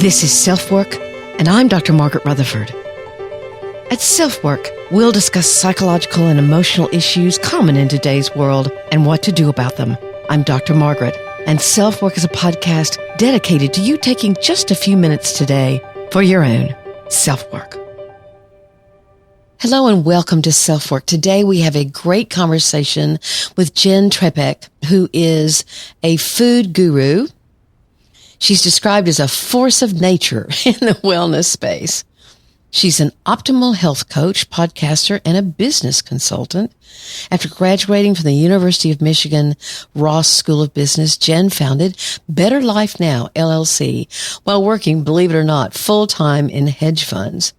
This is SelfWork, and I'm Dr. Margaret Rutherford. At SelfWork, we'll discuss psychological and emotional issues common in today's world and what to do about them. I'm Dr. Margaret, and SelfWork is a podcast dedicated to you taking just a few minutes today for your own self-work. Hello and welcome to SelfWork. Today we have a great conversation with Jenn, who is a food guru. She's described as a force of nature in the wellness space. She's an optimal health coach, podcaster, and a business consultant. After graduating from the University of Michigan Ross School of Business, Jenn founded Better Life Now, LLC, while working, believe it or not, full-time in hedge funds.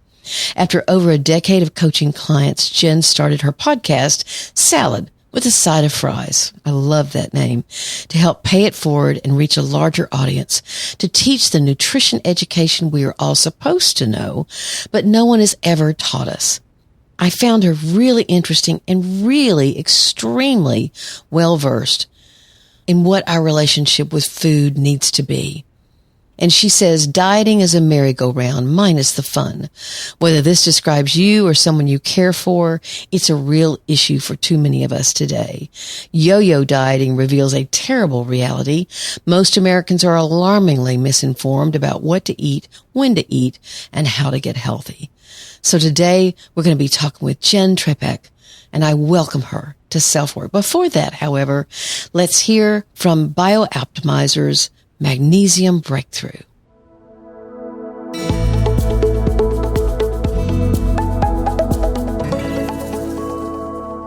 After over a decade of coaching clients, Jenn started her podcast, Salad with a Side of Fries. I love that name. To help pay it forward and reach a larger audience, to teach the nutrition education we are all supposed to know, but no one has ever taught us. I found her really interesting and really extremely well-versed in what our relationship with food needs to be. And she says dieting is a merry-go-round minus the fun. Whether this describes you or someone you care for, it's a real issue for too many of us today. Yo-yo dieting reveals a terrible reality. Most Americans are alarmingly misinformed about what to eat, when to eat, and how to get healthy. So today we're going to be talking with Jenn, and I welcome her to SelfWork. Before that, however, let's hear from BioOptimizer's Magnesium Breakthrough.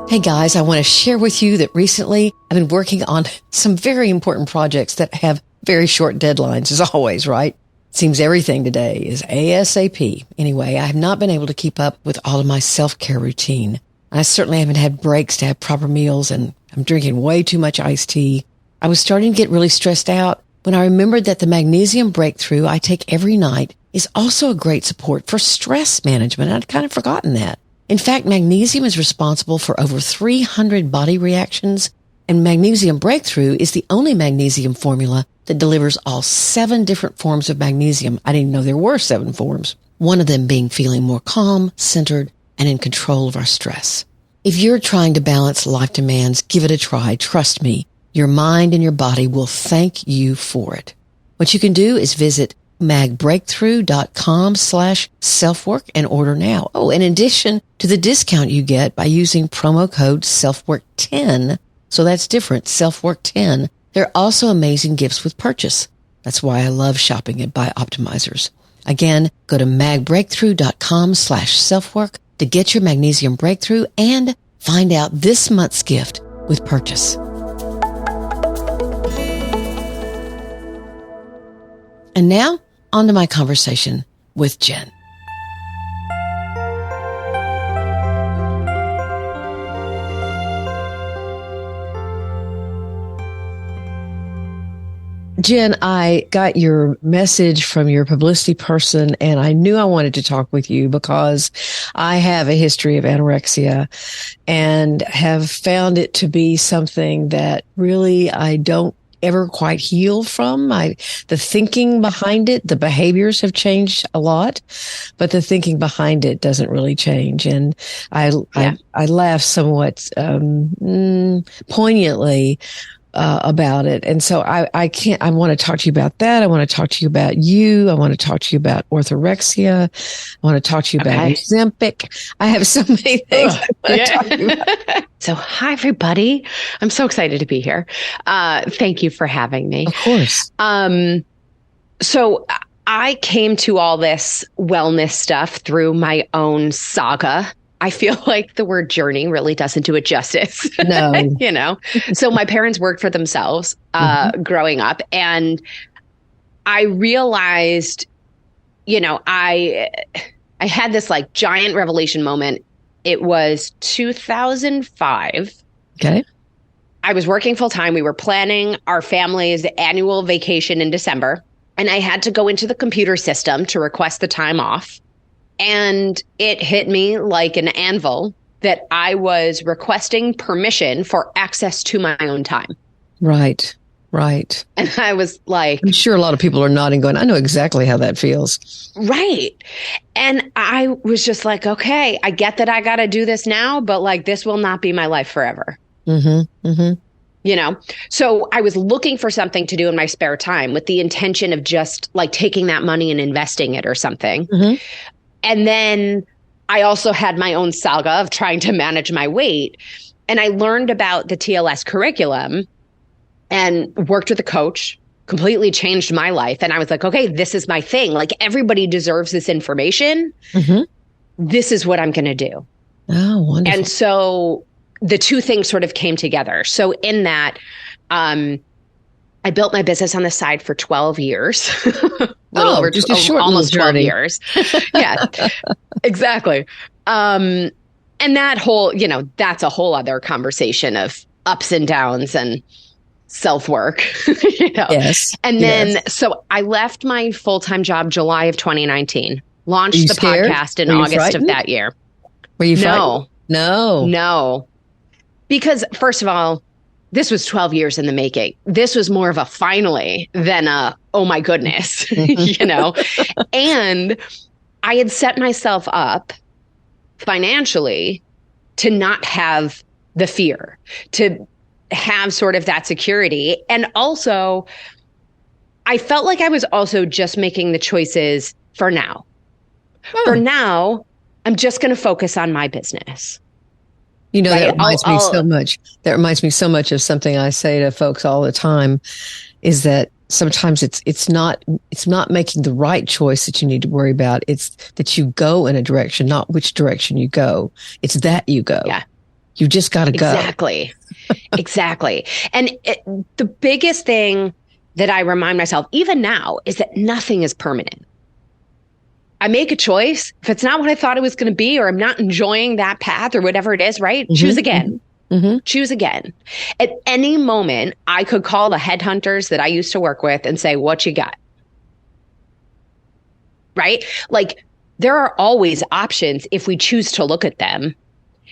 Hey guys, I want to share with you that recently I've been working on some very important projects that have very short deadlines, as always, right? Seems everything today is ASAP. Anyway, I have not been able to keep up with all of my self-care routine. I certainly haven't had breaks to have proper meals, and I'm drinking way too much iced tea. I was starting to get really stressed out when I remembered that the Magnesium Breakthrough I take every night is also a great support for stress management. I'd kind of forgotten that. In fact, magnesium is responsible for over 300 body reactions, and Magnesium Breakthrough is the only magnesium formula that delivers all 7 different forms of magnesium. I didn't know there were 7 forms. One of them being feeling more calm, centered, and in control of our stress. If you're trying to balance life demands, give it a try. Trust me. Your mind and your body will thank you for it. What you can do is visit magbreakthrough.com/selfwork and order now. Oh, in addition to the discount you get by using promo code SelfWork10, so that's different, SelfWork10, there are also amazing gifts with purchase. That's why I love shopping at BioOptimizers. Again, go to magbreakthrough.com/selfwork to get your Magnesium Breakthrough and find out this month's gift with purchase. And now, on to my conversation with Jenn. Jenn, I got your message from your publicity person, and I knew I wanted to talk with you because I have a history of anorexia and have found it to be something that really I don't ever quite heal from. The thinking behind it, the behaviors have changed a lot, but the thinking behind it doesn't really change. And I laugh somewhat poignantly about it. And so I want to talk to you about that. I want to talk to you about you. I want to talk to you about orthorexia. I want to talk to you about Ozempic. I have so many things I want to talk to you about. So hi, everybody. I'm so excited to be here. Thank you for having me. Of course. So I came to all this wellness stuff through my own saga. I feel like the word journey really doesn't do it justice. No. So my parents worked for themselves growing up. And I realized, I had this like giant revelation moment. It was 2005. Okay. I was working full time. We were planning our family's annual vacation in December. And I had to go into the computer system to request the time off. And it hit me like an anvil that I was requesting permission for access to my own time. Right. Right. And I was like, I'm sure a lot of people are nodding going, I know exactly how that feels. right. And I was just like, okay, I get that I got to do this now, but like, this will not be my life forever. Mm-hmm. Mm-hmm. You know? So I was looking for something to do in my spare time with the intention of just like taking that money and investing it or something. Mm-hmm. And then I also had my own saga of trying to manage my weight. And I learned about the TLS curriculum and worked with a coach, completely changed my life. And I was like, okay, this is my thing. Like everybody deserves this information. Mm-hmm. This is what I'm going to do. Oh, wonderful. And so the two things sort of came together. So in that, I built my business on the side for 12 years. Just a short almost 12 journey. years. Yeah, exactly. And that whole, that's a whole other conversation of ups and downs and self-work, Yes. And then, so I left my full-time job July of 2019, launched the podcast in August of that year. Were you frightened? No. Because first of all, this was 12 years in the making. This was more of a finally than a, oh my goodness, and I had set myself up financially to not have the fear, to have sort of that security. And also, I felt like I was also just making the choices for now. Oh. For now, I'm just going to focus on my business. Right? That reminds me so much. That reminds me so much of something I say to folks all the time, is that sometimes it's not making the right choice that you need to worry about. It's that you go in a direction, not which direction you go. It's that you go. Yeah. You just got to go. Exactly. Exactly. And the biggest thing that I remind myself, even now, is that nothing is permanent. I make a choice. If it's not what I thought it was going to be, or I'm not enjoying that path or whatever it is, right? Mm-hmm. Choose again. Mm-hmm. Choose again. At any moment, I could call the headhunters that I used to work with and say, what you got? Right? Like, there are always options if we choose to look at them.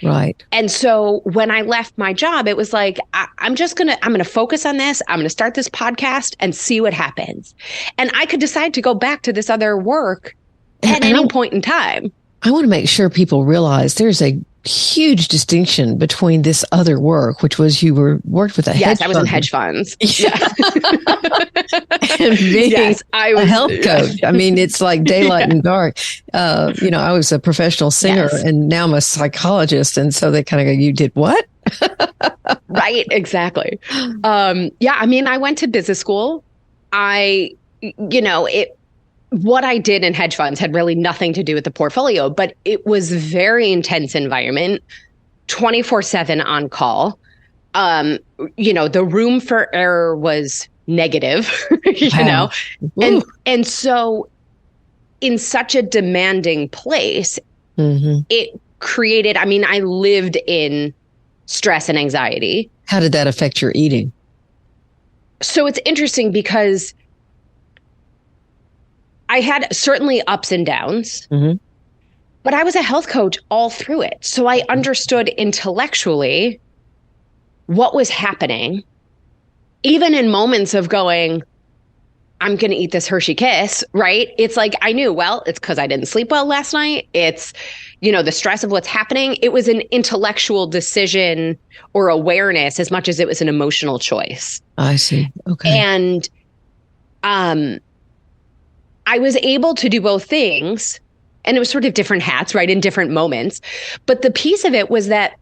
Right. And so when I left my job, it was like, I'm going to focus on this. I'm going to start this podcast and see what happens. And I could decide to go back to this other work at any point in time. I want to make sure people realize there's a huge distinction between this other work, which was you worked with a hedge fund. Yes, I was in hedge funds. Yeah. And being a health coach. I mean, it's like daylight and dark. I was a professional singer, and now I'm a psychologist. And so they kind of go, you did what? Right, exactly. I mean, I went to business school. What I did in hedge funds had really nothing to do with the portfolio, but it was a very intense environment, 24/7 on call. The room for error was negative, Wow. And so in such a demanding place, mm-hmm. it created, I lived in stress and anxiety. How did that affect your eating? So it's interesting because I had certainly ups and downs, mm-hmm. but I was a health coach all through it. So I understood intellectually what was happening, even in moments of going, I'm going to eat this Hershey Kiss, right? It's like, I knew, it's because I didn't sleep well last night. It's, the stress of what's happening. It was an intellectual decision or awareness as much as it was an emotional choice. I see. Okay. And, I was able to do both things, and it was sort of different hats, right, in different moments. But the piece of it was that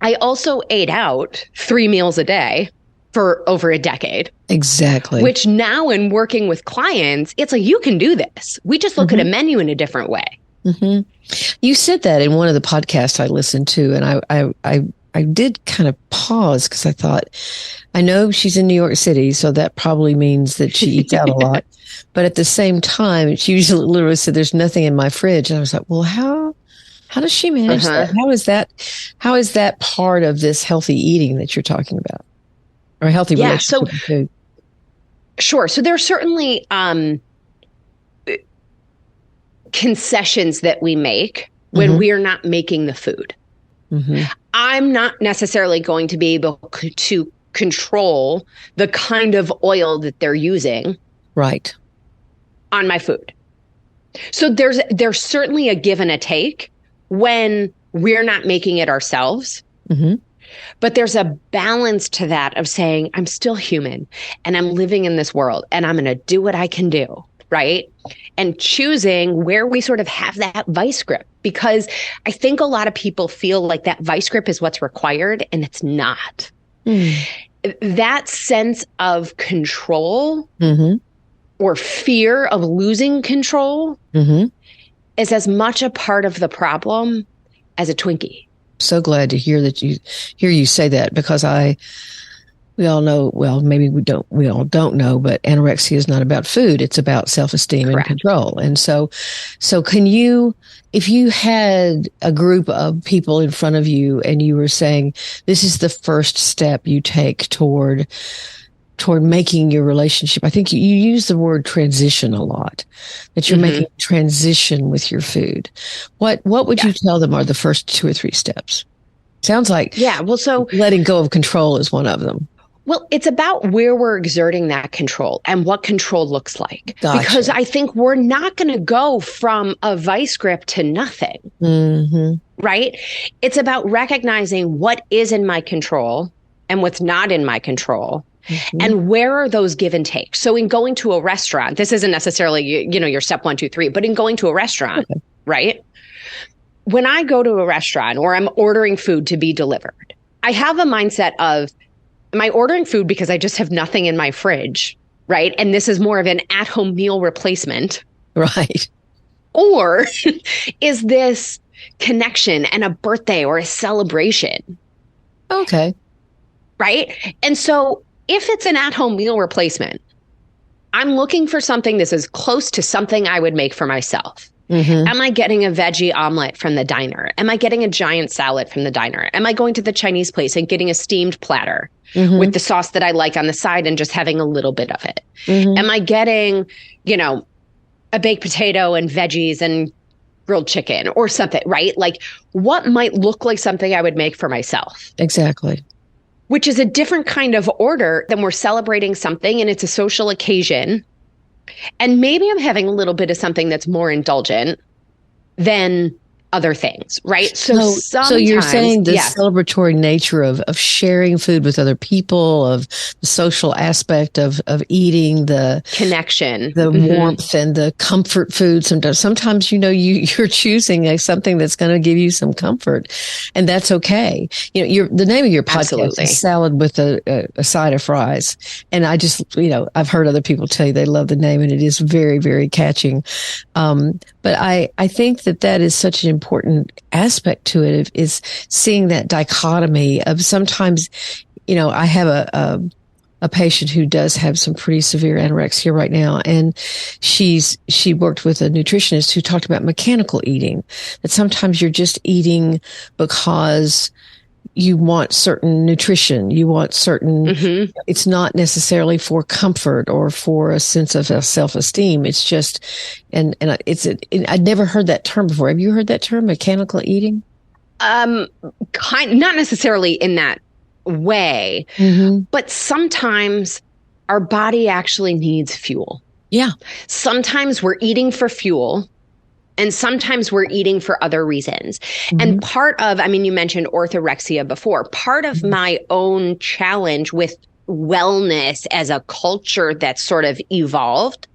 I also ate out 3 meals a day for over a decade. Exactly. Which now in working with clients, it's like, you can do this. We just look mm-hmm. at a menu in a different way. Mm-hmm. You said that in one of the podcasts I listened to, and I did kind of pause because I thought, I know she's in New York City, so that probably means that she eats out a lot. But at the same time, she usually literally said, there's nothing in my fridge. And I was like, well, how does she manage that? How is that part of this healthy eating that you're talking about? Or a healthy relationship with food? Sure. So there are certainly concessions that we make when mm-hmm. we are not making the food. Mm-hmm. I'm not necessarily going to be able to control the kind of oil that they're using Right. on my food. So there's certainly a give and a take when we're not making it ourselves. Mm-hmm. But there's a balance to that of saying, I'm still human and I'm living in this world and I'm going to do what I can do. Right. And choosing where we sort of have that vice grip, because I think a lot of people feel like that vice grip is what's required, and it's not. That sense of control or fear of losing control is as much a part of the problem as a Twinkie. So glad to hear you say that, because we all know, well, maybe we all don't know, but anorexia is not about food. It's about self-esteem and control. And so can you, if you had a group of people in front of you and you were saying, this is the first step you take toward making your relationship. I think you use the word transition a lot, that you're making transition with your food. What would you tell them are the first 2 or 3 steps? Sounds like so letting go of control is one of them. Well, it's about where we're exerting that control and what control looks like. Gotcha. Because I think we're not going to go from a vice grip to nothing, right? It's about recognizing what is in my control and what's not in my control. And where are those give and takes? So in going to a restaurant, this isn't necessarily, your step 1, 2, 3, but in going to a restaurant, right? When I go to a restaurant or I'm ordering food to be delivered, I have a mindset of, am I ordering food because I just have nothing in my fridge, right? And this is more of an at-home meal replacement. Right. Or is this connection and a birthday or a celebration? Okay. Right? And so if it's an at-home meal replacement, I'm looking for something that's as close to something I would make for myself. Am I getting a veggie omelet from the diner? Am I getting a giant salad from the diner? Am I going to the Chinese place and getting a steamed platter with the sauce that I like on the side and just having a little bit of it? Am I getting, a baked potato and veggies and grilled chicken or something, right? Like, what might look like something I would make for myself? Exactly. Which is a different kind of order than we're celebrating something and it's a social occasion. And maybe I'm having a little bit of something that's more indulgent than other things, right? So you're saying the celebratory nature of sharing food with other people, of the social aspect of eating, the connection, the warmth and the comfort food. Sometimes you're choosing something that's going to give you some comfort, and that's okay. The name of your podcast is Salad with a Side of Fries, and I just I've heard other people tell you they love the name, and it is very, very catching. But I think that is such an important aspect to it, is seeing that dichotomy of sometimes, I have a patient who does have some pretty severe anorexia right now. And she worked with a nutritionist who talked about mechanical eating, that sometimes you're just eating because you want certain nutrition, you want certain, it's not necessarily for comfort or for a sense of self-esteem. It's just, I'd never heard that term before. Have you heard that term, mechanical eating? Not necessarily in that way, but sometimes our body actually needs fuel. Yeah. Sometimes we're eating for fuel. And sometimes we're eating for other reasons. And part of, you mentioned orthorexia before. Part of my own challenge with wellness as a culture that's sort of evolved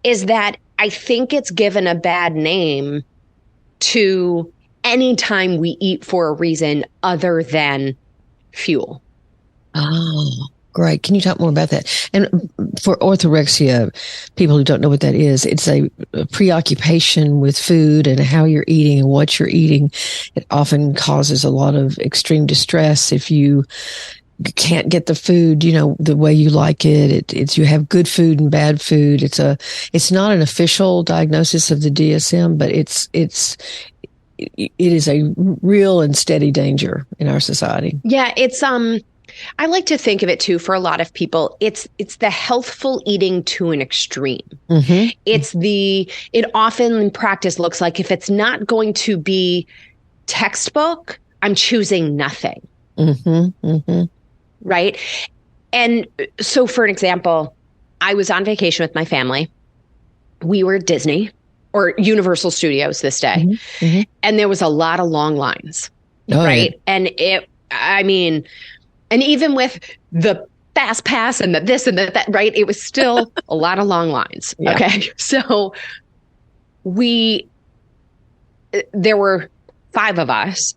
is that I think it's given a bad name to any time we eat for a reason other than fuel. Oh, great. Can you talk more about that? And for orthorexia, people who don't know what that is, it's a preoccupation with food and how you're eating and what you're eating. It often causes a lot of extreme distress if you can't get the food, the way you like it. It's you have good food and bad food. It's not an official diagnosis of the DSM, but it is a real and steady danger in our society. Yeah, it's I like to think of it too, for a lot of people, it's the healthful eating to an extreme. It often in practice looks like, if it's not going to be textbook, I'm choosing nothing. right? And so for an example, I was on vacation with my family. We were at Disney or Universal Studios this day. Mm-hmm. Mm-hmm. And there was a lot of long lines, Oh, right? yeah. And and even with the fast pass and the this and that, right? It was still a lot of long lines. Yeah. Okay. So there were 5 of us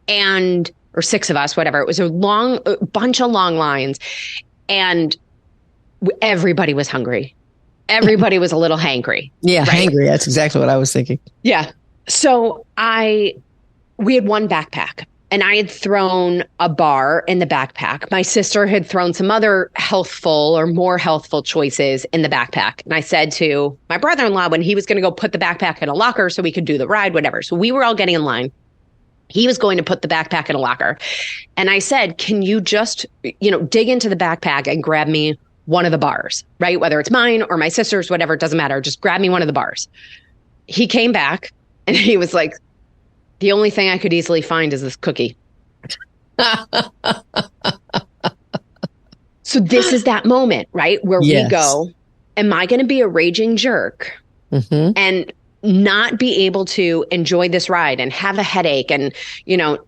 or 6 of us, whatever. It was a bunch of long lines, and everybody was hungry. Everybody was a little hangry. Yeah, right? hangry. That's exactly what I was thinking. Yeah. So we had one backpack, and I had thrown a bar in the backpack. My sister had thrown some other healthful or more healthful choices in the backpack. And I said to my brother-in-law when he was going to go put the backpack in a locker so we could do the ride, whatever. So we were all getting in line. He was going to put the backpack in a locker. And I said, can you just, dig into the backpack and grab me one of the bars, right? Whether it's mine or my sister's, whatever, it doesn't matter. Just grab me one of the bars. He came back and he was like, the only thing I could easily find is this cookie. So this is that moment, right? Where Yes. we go, am I going to be a raging jerk and not be able to enjoy this ride and have a headache and,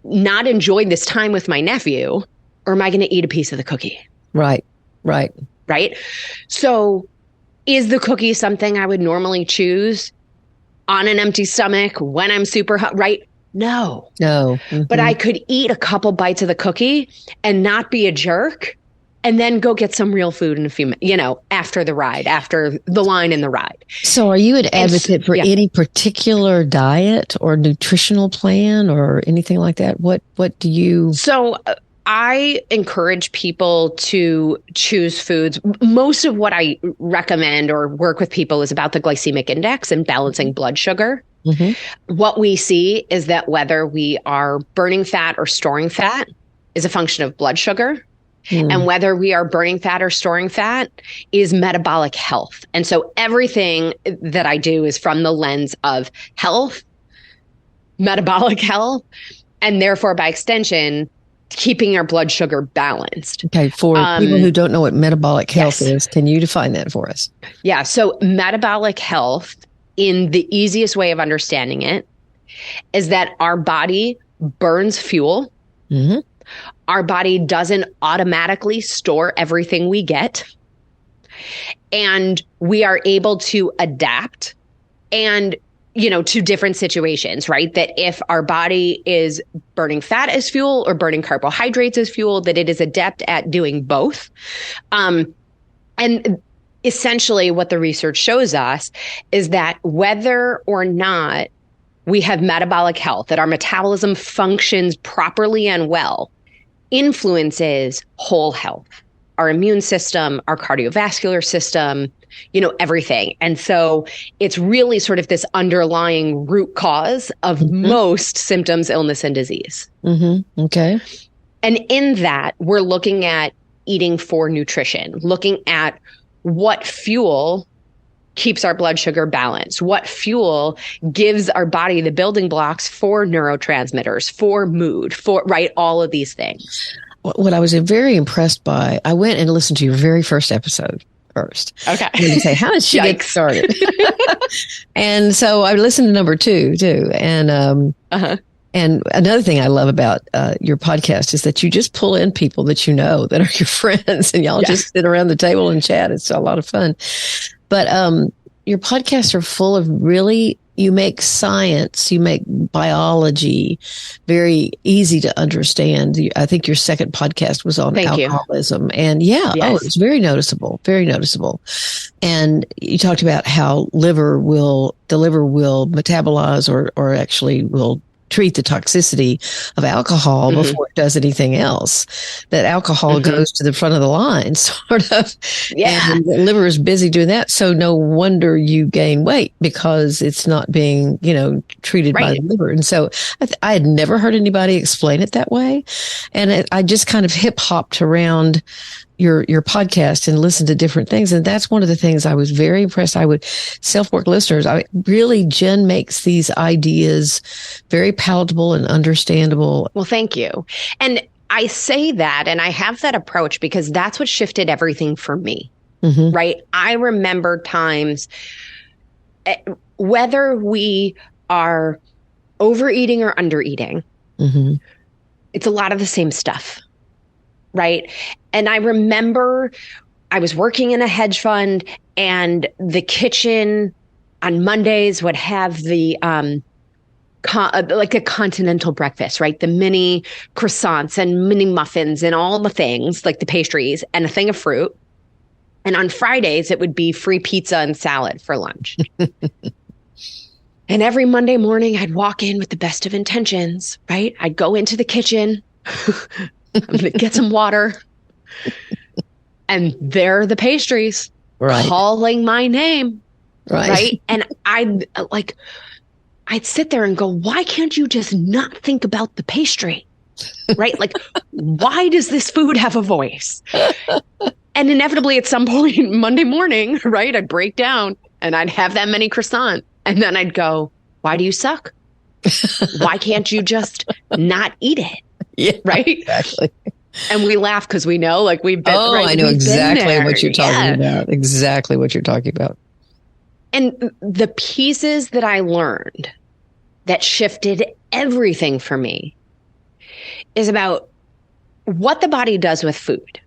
not enjoy this time with my nephew? Or am I going to eat a piece of the cookie? Right. Right. So is the cookie something I would normally choose on an empty stomach when I'm super hot? Right. No. Mm-hmm. But I could eat a couple bites of the cookie and not be a jerk and then go get some real food in a few minutes, after the ride, after the line in the ride. So are you an advocate for any particular diet or nutritional plan or anything like that? What do you... So I encourage people to choose foods. Most of what I recommend or work with people is about the glycemic index and balancing blood sugar. Mm-hmm. What we see is that whether we are burning fat or storing fat is a function of blood sugar. And whether we are burning fat or storing fat is metabolic health. And so everything that I do is from the lens of health, metabolic health, and therefore by extension, keeping our blood sugar balanced. Okay. For people who don't know what metabolic health is, can you define that for us? Yeah. So metabolic health, in the easiest way of understanding it, is that our body burns fuel. Mm-hmm. Our body doesn't automatically store everything we get. And we are able to adapt and, to different situations, right? That if our body is burning fat as fuel or burning carbohydrates as fuel, that it is adept at doing both. And essentially what the research shows us is that whether or not we have metabolic health, that our metabolism functions properly and well, influences whole health, our immune system, our cardiovascular system, everything. And so it's really sort of this underlying root cause of most symptoms, illness, and disease. Mm-hmm. Okay. And in that, we're looking at eating for nutrition, looking at what fuel keeps our blood sugar balanced, what fuel gives our body the building blocks for neurotransmitters, for mood, for, right, all of these things. What I was very impressed by, I went and listened to your very first episode first. Okay. And you say, how did she get started? And so I listened to number 2 too. And, and another thing I love about your podcast is that you just pull in people that that are your friends, and y'all just sit around the table and chat. It's a lot of fun. But your podcasts are full of you make science, you make biology very easy to understand. I think your second podcast was on alcoholism. And it's very noticeable, very noticeable. And you talked about how the liver will metabolize or actually will treat the toxicity of alcohol before it does anything else. That alcohol goes to the front of the line, sort of. Yeah. And the liver is busy doing that. So no wonder you gain weight, because it's not being, treated by the liver. And so I had never heard anybody explain it that way. And I just kind of hip hopped around your podcast and listen to different things. And that's one of the things I was very impressed. SelfWork listeners, Jenn makes these ideas very palatable and understandable. Well, thank you. And I say that and I have that approach because that's what shifted everything for me, right? I remember times, whether we are overeating or undereating, it's a lot of the same stuff, right? And I remember I was working in a hedge fund and the kitchen on Mondays would have the like a continental breakfast, right? The mini croissants and mini muffins and all the things, like the pastries and a thing of fruit. And on Fridays, it would be free pizza and salad for lunch. And every Monday morning, I'd walk in with the best of intentions, right? I'd go into the kitchen, I'm going to get some water. And there are the pastries calling my name, right? And I'd sit there and go, why can't you just not think about the pastry? Right? Like, why does this food have a voice? And inevitably at some point Monday morning, right, I'd break down and I'd have that many croissant. And then I'd go, why do you suck? Why can't you just not eat it? Yeah, right? Exactly. And we laugh because we know, like, we've been. Oh, I know exactly what you're talking about. Exactly what you're talking about. And the pieces that I learned that shifted everything for me is about what the body does with food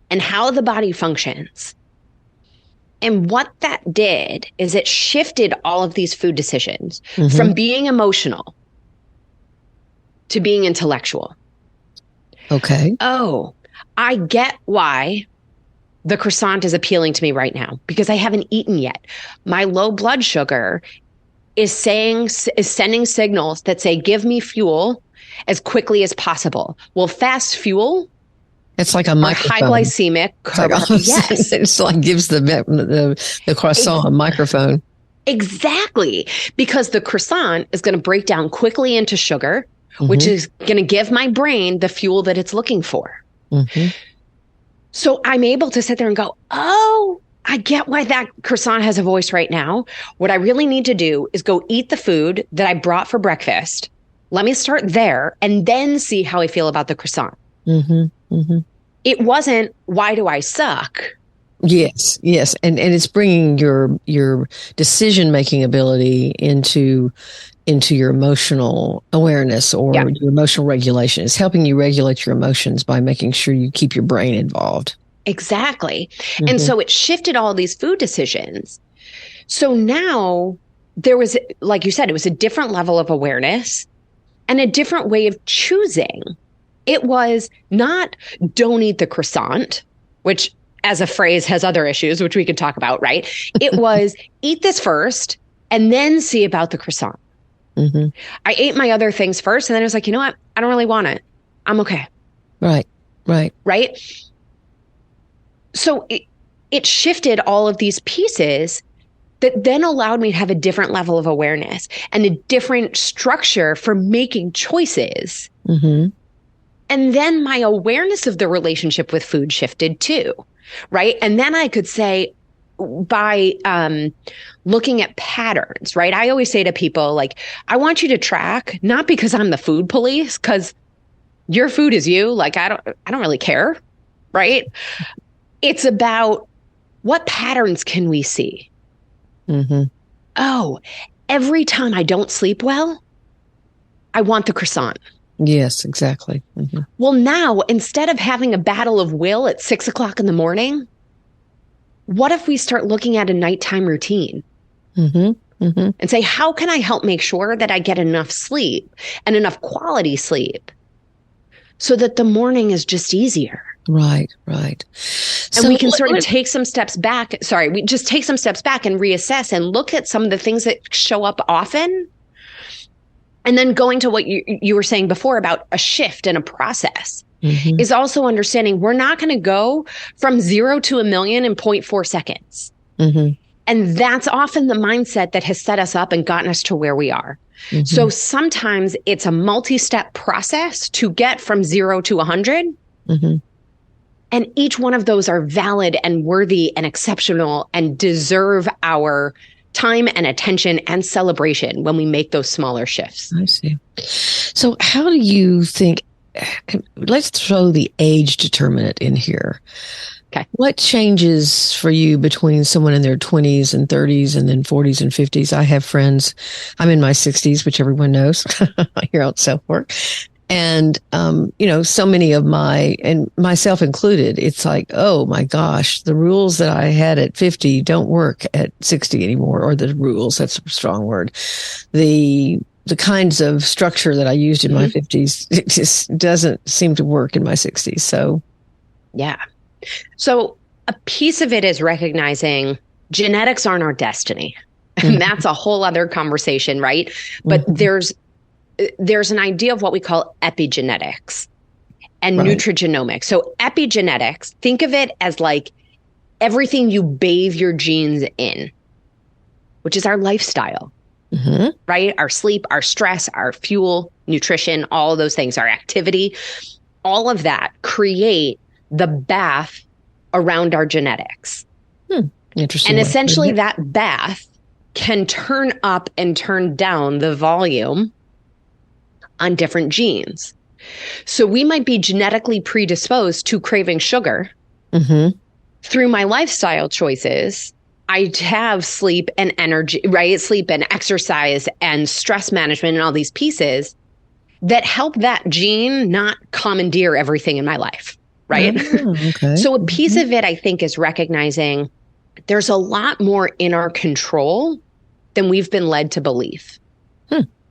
and how the body functions. And what that did is it shifted all of these food decisions from being emotional to being intellectual. Okay. Oh, I get why the croissant is appealing to me right now because I haven't eaten yet. My low blood sugar is sending signals that say, give me fuel as quickly as possible. Well, fast fuel, it's like a microphone. High glycemic. Yes. It's like gives the croissant a microphone. Exactly. Because the croissant is going to break down quickly into sugar, which is going to give my brain the fuel that it's looking for. So I'm able to sit there and go, oh, I get why that croissant has a voice right now. What I really need to do is go eat the food that I brought for breakfast. Let me start there and then see how I feel about the croissant. It wasn't, why do I suck? Yes. And it's bringing your decision-making ability into your emotional awareness or your emotional regulation. It's helping you regulate your emotions by making sure you keep your brain involved. Exactly. And so it shifted all these food decisions. So now there was, like you said, it was a different level of awareness and a different way of choosing. It was not don't eat the croissant, which as a phrase has other issues, which we could talk about, right? It was eat this first and then see about the croissant. I ate my other things first and then I was like, you know what? I don't really want it. I'm okay. Right. So it shifted all of these pieces that then allowed me to have a different level of awareness and a different structure for making choices. And then my awareness of the relationship with food shifted too, right? And then I could say, by looking at patterns, right? I always say to people, like, I want you to track, not because I'm the food police, because your food is you. Like, I don't really care, right? It's about what patterns can we see? Oh, every time I don't sleep well, I want the croissant. Yes, exactly. Well, now, instead of having a battle of will at 6 o'clock in the morning, what if we start looking at a nighttime routine and say, how can I help make sure that I get enough sleep and enough quality sleep so that the morning is just easier? Right. And so we can sort of take some steps back. We just take some steps back and reassess and look at some of the things that show up often. And then going to what you were saying before about a shift and a process is also understanding we're not going to go from 0 to a million in 0.4 seconds. And that's often the mindset that has set us up and gotten us to where we are. So sometimes it's a multi-step process to get from 0 to 100. And each one of those are valid and worthy and exceptional and deserve our time and attention and celebration when we make those smaller shifts. I see. So how do you think let's throw the age determinant in here. Okay. What changes for you between someone in their 20s and 30s and then 40s and 50s? I have friends, I'm in my 60s, which everyone knows here on SelfWork. And, so many of and myself included, it's like, oh my gosh, the rules that I had at 50 don't work at 60 anymore, or the rules, that's a strong word. The kinds of structure that I used in my 50s, it just doesn't seem to work in my 60s. So, yeah. So a piece of it is recognizing genetics aren't our destiny. And that's a whole other conversation, right? But there's an idea of what we call epigenetics and nutrigenomics. So epigenetics, think of it as like everything you bathe your genes in, which is our lifestyle, right? Our sleep, our stress, our fuel, nutrition, all of those things, our activity, all of that create the bath around our genetics. Interesting. And essentially that bath can turn up and turn down the volume on different genes. So we might be genetically predisposed to craving sugar. Through my lifestyle choices, I have sleep and energy, right? Sleep and exercise and stress management and all these pieces that help that gene not commandeer everything in my life, right? Okay. So a piece of it, I think, is recognizing there's a lot more in our control than we've been led to believe.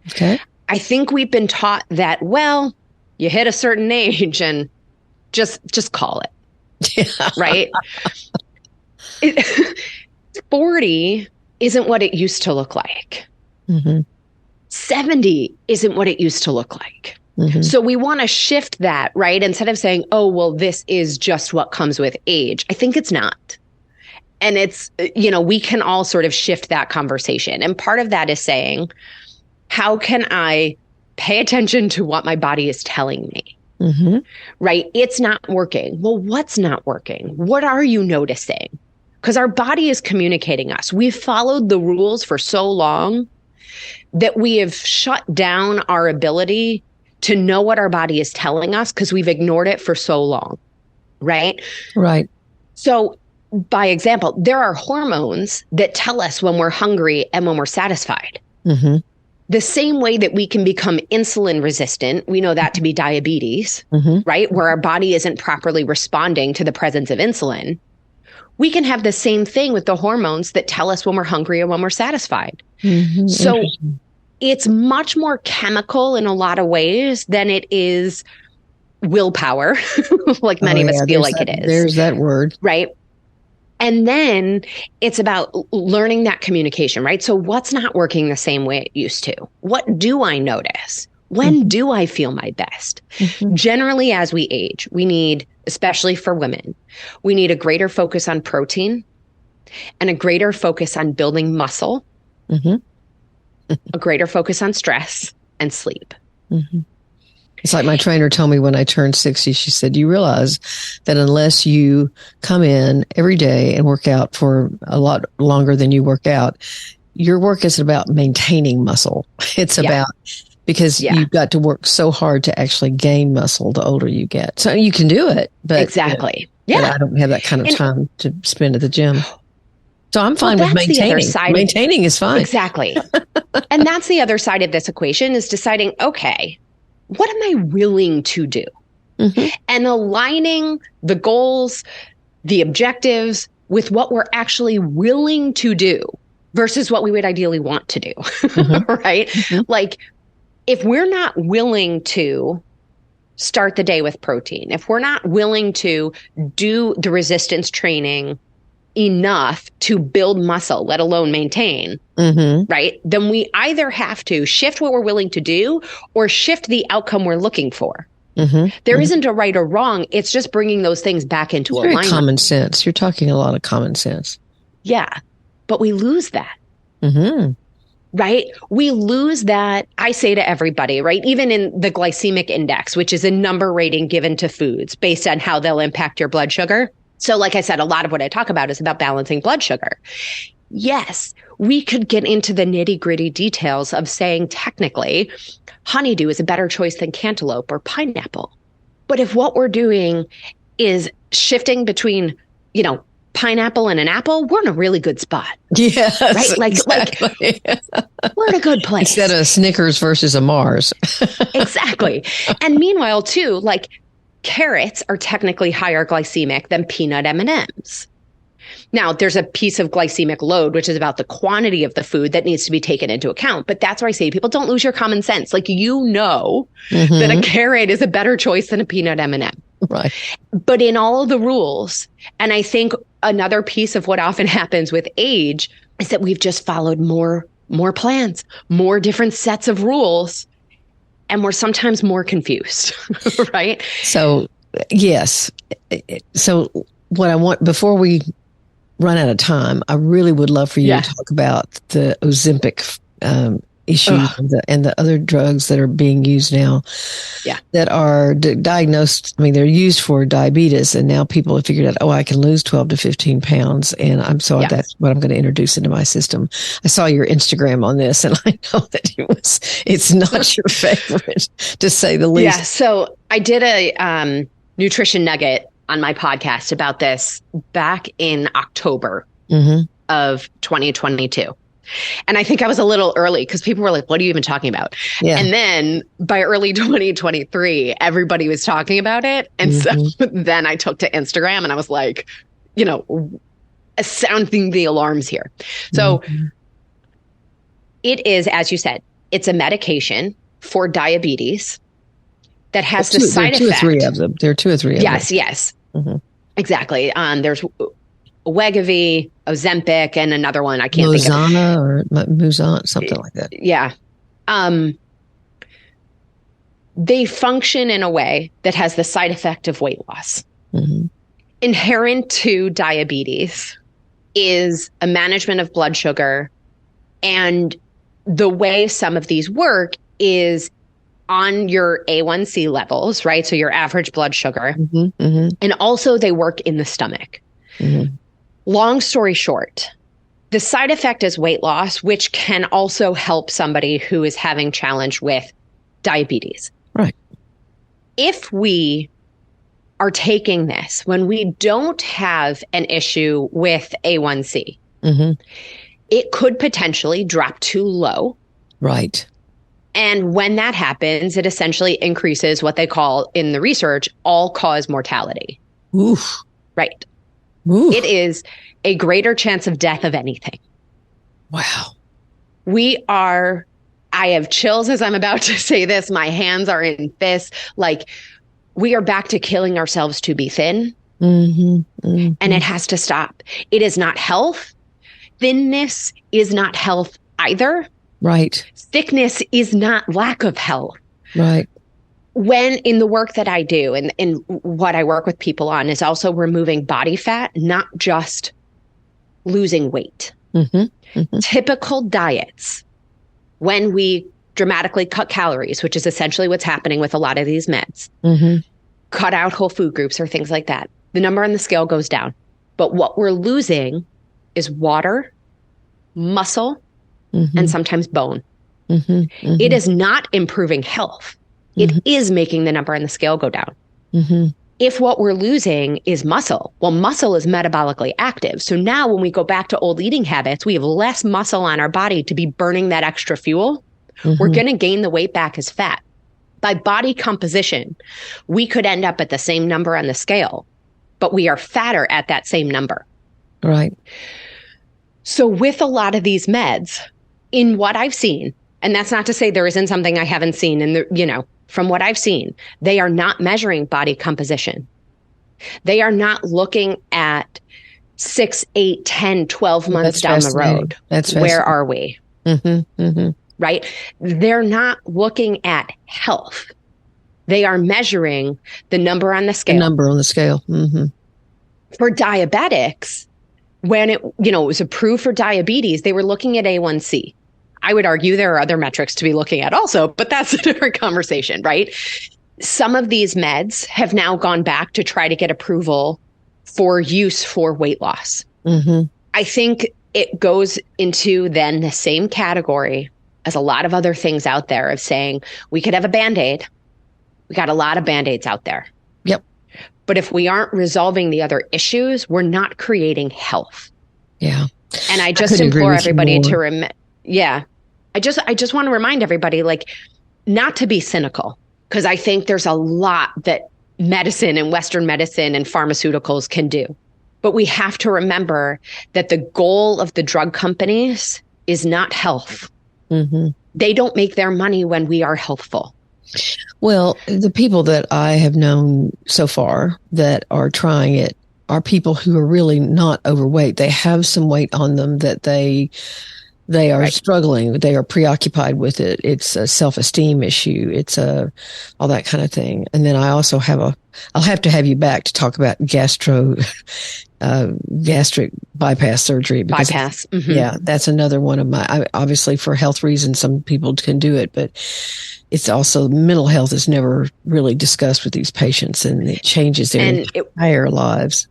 Okay. I think we've been taught that, well, you hit a certain age and just call it, right? 40 isn't what it used to look like. 70 isn't what it used to look like. So we want to shift that, right? Instead of saying, oh, well, this is just what comes with age. I think it's not. And it's, we can all sort of shift that conversation. And part of that is saying, how can I pay attention to what my body is telling me? Right? It's not working. Well, what's not working? What are you noticing? Because our body is communicating us. We've followed the rules for so long that we have shut down our ability to know what our body is telling us because we've ignored it for so long. Right? Right. So, by example, there are hormones that tell us when we're hungry and when we're satisfied. The same way that we can become insulin resistant, we know that to be diabetes, right? Where our body isn't properly responding to the presence of insulin. We can have the same thing with the hormones that tell us when we're hungry and when we're satisfied. So it's much more chemical in a lot of ways than it is willpower, like many of us feel like it is. There's that word. Right? And then it's about learning that communication, right? So what's not working the same way it used to? What do I notice? When do I feel my best? Generally, as we age, we need, especially for women, we need a greater focus on protein and a greater focus on building muscle, a greater focus on stress and sleep. It's like my trainer told me when I turned 60, she said, you realize that unless you come in every day and work out for a lot longer than you work out, your work isn't about maintaining muscle. It's about, because you've got to work so hard to actually gain muscle the older you get. So you can do it, but exactly. But I don't have that kind of time to spend at the gym. So I'm fine with maintaining. Maintaining is fine. Exactly. And that's the other side of this equation, is deciding, okay, what am I willing to do? And aligning the goals, the objectives with what we're actually willing to do versus what we would ideally want to do, right? Like, if we're not willing to start the day with protein, if we're not willing to do the resistance training enough to build muscle, let alone maintain, right? Then we either have to shift what we're willing to do or shift the outcome we're looking for. There isn't a right or wrong. It's just bringing those things back into alignment. Very common sense. You're talking a lot of common sense. Yeah. But we lose that. Right? We lose that. I say to everybody, right? Even in the glycemic index, which is a number rating given to foods based on how they'll impact your blood sugar. So like I said, a lot of what I talk about is about balancing blood sugar. Yes, we could get into the nitty-gritty details of saying technically honeydew is a better choice than cantaloupe or pineapple. But if what we're doing is shifting between, pineapple and an apple, we're in a really good spot. Yes, right? exactly. We're in a good place. Instead of a Snickers versus a Mars. Exactly. And meanwhile, too, carrots are technically higher glycemic than peanut M&Ms. Now, there's a piece of glycemic load, which is about the quantity of the food that needs to be taken into account. But that's where I say to people, don't lose your common sense. That a carrot is a better choice than a peanut M&M. Right. But in all of the rules, and I think another piece of what often happens with age is that we've just followed more plans, more different sets of rules, and we're sometimes more confused, right? So, yes. So what I want, before we run out of time, I really would love for you to talk about the Ozempic issue and the other drugs that are being used now that are diagnosed. I mean, they're used for diabetes, and now people have figured out, I can lose 12 to 15 pounds. And that's what I'm going to introduce into my system. I saw your Instagram on this, and I know that it's not your favorite, to say the least. Yeah. So I did a nutrition nugget on my podcast about this back in October of 2022. And I think I was a little early because people were like, what are you even talking about? Yeah. And then by early 2023, everybody was talking about it. And so then I took to Instagram and I was like, sounding the alarms here. So it is, as you said, it's a medication for diabetes that has the side effect. There are 2 or 3 of them. There are 2 or 3 of them. Yes. Exactly. There's Wegovy, Ozempic, and another one I can't think of. Muzan, something like that. Yeah. They function in a way that has the side effect of weight loss. Inherent to diabetes is a management of blood sugar. And the way some of these work is on your A1C levels, right? So your average blood sugar. And also they work in the stomach. Long story short, the side effect is weight loss, which can also help somebody who is having challenge with diabetes. Right. If we are taking this when we don't have an issue with A1C, it could potentially drop too low. Right. And when that happens, it essentially increases what they call in the research, all-cause mortality. Oof. Right. Oof. It is a greater chance of death of anything. Wow. I have chills as I'm about to say this. My hands are in fists. We are back to killing ourselves to be thin. And it has to stop. It is not health. Thinness is not health either. Right. Sickness is not lack of health. Right. When in the work that I do and what I work with people on is also removing body fat, not just losing weight. Typical diets, when we dramatically cut calories, which is essentially what's happening with a lot of these meds, cut out whole food groups or things like that, the number on the scale goes down. But what we're losing is water, muscle, and sometimes bone. It is not improving health. It is making the number on the scale go down. If what we're losing is muscle, well, muscle is metabolically active. So now when we go back to old eating habits, we have less muscle on our body to be burning that extra fuel. We're going to gain the weight back as fat. By body composition, we could end up at the same number on the scale, but we are fatter at that same number. Right. So with a lot of these meds, in what I've seen, and that's not to say there isn't something I haven't seen, and from what I've seen, they are not measuring body composition. They are not looking at 6, 8, 10, 12 months down the road. Where are we? Right? They're not looking at health. They are measuring the number on the scale. The number on the scale. For diabetics, when it was approved for diabetes, they were looking at A1C. I would argue there are other metrics to be looking at also, but that's a different conversation, right? Some of these meds have now gone back to try to get approval for use for weight loss. I think it goes into then the same category as a lot of other things out there of saying we could have a Band-Aid. We got a lot of Band-Aids out there. Yep. But if we aren't resolving the other issues, we're not creating health. Yeah. And I just implore everybody to I just want to remind everybody, like, not to be cynical, because I think there's a lot that medicine and Western medicine and pharmaceuticals can do. But we have to remember that the goal of the drug companies is not health. Mm-hmm. They don't make their money when we are healthful. Well, the people that I have known so far that are trying it are people who are really not overweight. They have some weight on them that they are struggling. They are preoccupied with it. It's a self-esteem issue. It's all that kind of thing. And then I also I'll have to have you back to talk about gastric bypass surgery. Bypass. Mm-hmm. Yeah, that's another one of obviously for health reasons, some people can do it, but it's also mental health is never really discussed with these patients, and it changes their entire lives.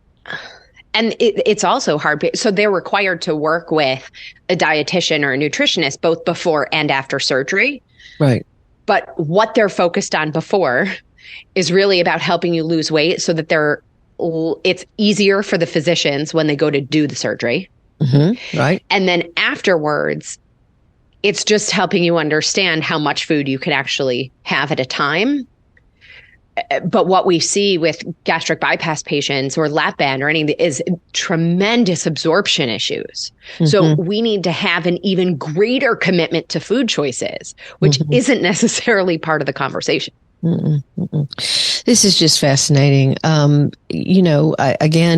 And it's also hard. So they're required to work with a dietitian or a nutritionist both before and after surgery. Right. But what they're focused on before is really about helping you lose weight so that it's easier for the physicians when they go to do the surgery. Mm-hmm. Right. And then afterwards, it's just helping you understand how much food you could actually have at a time. But what we see with gastric bypass patients or lap band or anything is tremendous absorption issues. Mm-hmm. So we need to have an even greater commitment to food choices, which isn't necessarily part of the conversation. This is just fascinating. Again,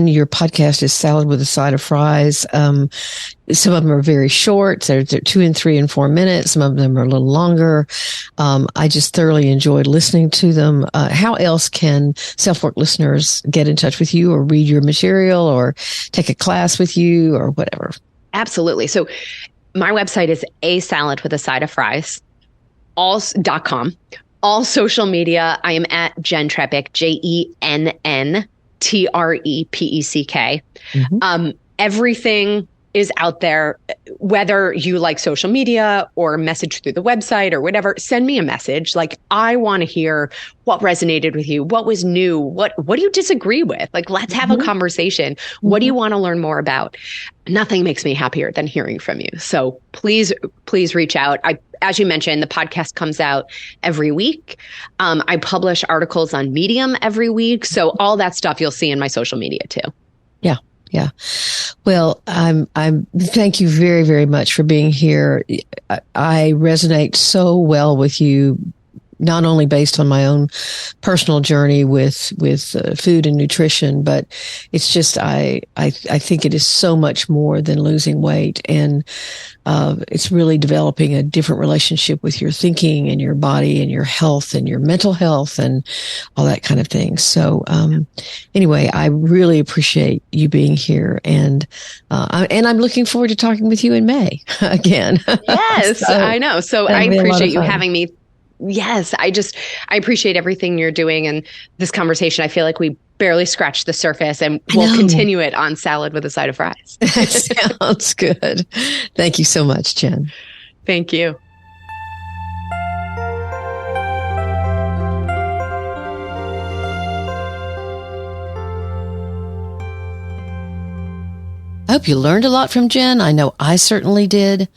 your podcast is Salad with a Side of Fries. Some of them are very short. They're 2 and 3 and 4 minutes. Some of them are a little longer. I just thoroughly enjoyed listening to them. How else can SelfWork listeners get in touch with you or read your material or take a class with you or whatever? Absolutely. So my website is asaladwithasideoffries.com. All social media, I am at Jenn Trepeck, JennTrepeck. Everything is out there, whether you like social media or message through the website or whatever. Send me a message. Like, I want to hear what resonated with you, what was new, what do you disagree with? Like, let's have a conversation. What do you want to learn more about? Nothing makes me happier than hearing from you. So please reach out. As you mentioned, the podcast comes out every week. I publish articles on Medium every week. So all that stuff you'll see in my social media too. Yeah. Well, I'm thank you very, very much for being here. I resonate so well with you, not only based on my own personal journey with food and nutrition, but it's just, I think it is so much more than losing weight. And, it's really developing a different relationship with your thinking and your body and your health and your mental health and all that kind of thing. So, anyway, I really appreciate you being here, and I'm looking forward to talking with you in May again. Yes, I know. So I appreciate you having me. Yes, I appreciate everything you're doing, and this conversation, I feel like we barely scratched the surface, and we'll continue it on Salad with a Side of Fries. That sounds good. Thank you so much, Jenn. Thank you. I hope you learned a lot from Jenn. I know I certainly did.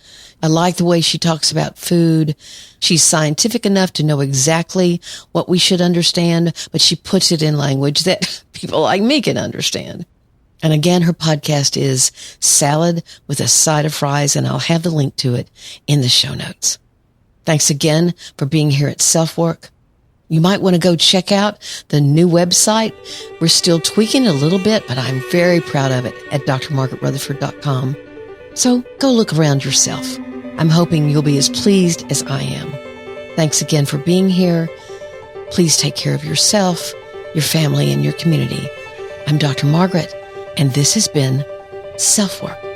I like the way she talks about food. She's scientific enough to know exactly what we should understand, but she puts it in language that people like me can understand. And again, her podcast is Salad with a Side of Fries, and I'll have the link to it in the show notes. Thanks again for being here at SelfWork. You might want to go check out the new website. We're still tweaking a little bit, but I'm very proud of it at drmargaretrutherford.com. So go look around yourself. I'm hoping you'll be as pleased as I am. Thanks again for being here. Please take care of yourself, your family, and your community. I'm Dr. Margaret, and this has been SelfWork.